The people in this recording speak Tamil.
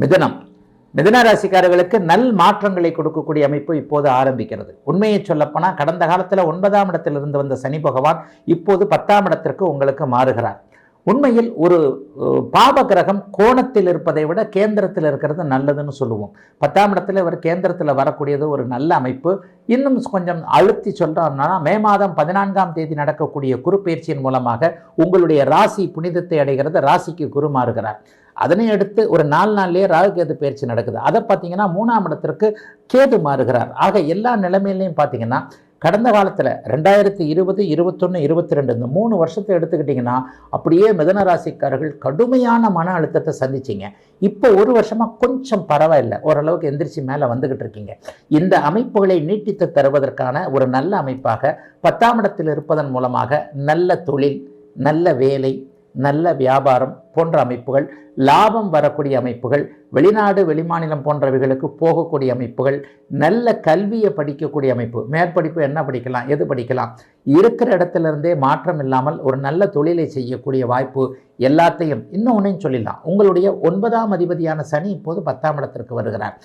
மிதுனம். மிதுன ராசிக்காரர்களுக்கு நல் மாற்றங்களை கொடுக்கக்கூடிய அமைப்பு இப்போது ஆரம்பிக்கிறது. உண்மையை சொல்லப்போனால் கடந்த காலத்தில் 9ஆம் இடத்திலிருந்து வந்த சனி பகவான் இப்போது 10ஆம் இடத்திற்கு உங்களுக்கு மாறுகிறார். உண்மையில் ஒரு பாப கிரகம் கோணத்தில் இருப்பதை விட கேந்திரத்தில் இருக்கிறது நல்லதுன்னு சொல்லுவோம். 10ஆம் இடத்துல இவர் கேந்திரத்தில் வரக்கூடியது ஒரு நல்ல அமைப்பு. இன்னும் கொஞ்சம் அழுத்தி சொல்கிறோம்னா மே மாதம் 14ஆம் தேதி நடக்கக்கூடிய குரு பயிற்சியின் மூலமாக உங்களுடைய ராசி புனிதத்தை அடைகிறது. ராசிக்கு குரு மாறுகிறார். அதனை அடுத்து ஒரு 4 நாள்லேயே ராகு கேது பயிற்சி நடக்குது. அதை பார்த்தீங்கன்னா 3ஆம் இடத்திற்கு கேது மாறுகிறார். ஆக எல்லா நிலைமையிலையும் பார்த்தீங்கன்னா கடந்த காலத்தில் 2020, 21, 22 இந்த 3 வருஷத்தை எடுத்துக்கிட்டிங்கன்னா அப்படியே மிதுன ராசிக்காரர்கள் கடுமையான மன அழுத்தத்தை சந்திச்சிங்க. இப்போ ஒரு வருஷமாக கொஞ்சம் பரவாயில்லை, ஓரளவுக்கு எந்திரிச்சு மேலே வந்துக்கிட்டு இருக்கீங்க. இந்த அமைப்புகளை நீட்டித்து தருவதற்கான ஒரு நல்ல அமைப்பாக 10ஆம் இடத்தில் இருப்பதன் மூலமாக நல்ல தொழில், நல்ல வேலை, நல்ல வியாபாரம் போன்ற அமைப்புகள், லாபம் வரக்கூடிய அமைப்புகள், வெளிநாடு வெளிமாநிலம் போன்றவைகளுக்கு போகக்கூடிய அமைப்புகள், நல்ல கல்வியை படிக்கக்கூடிய அமைப்பு, மேற்படிப்பு என்ன படிக்கலாம், எது படிக்கலாம், இருக்கிற இடத்திலிருந்தே மாற்றம் இல்லாமல் ஒரு நல்ல தொழிலை செய்யக்கூடிய வாய்ப்பு எல்லாத்தையும் இன்னொன்னையும் சொல்லிடலாம். உங்களுடைய 9ஆம் அதிபதியான சனி இப்போது 10ஆம் இடத்திற்கு வருகிறார்.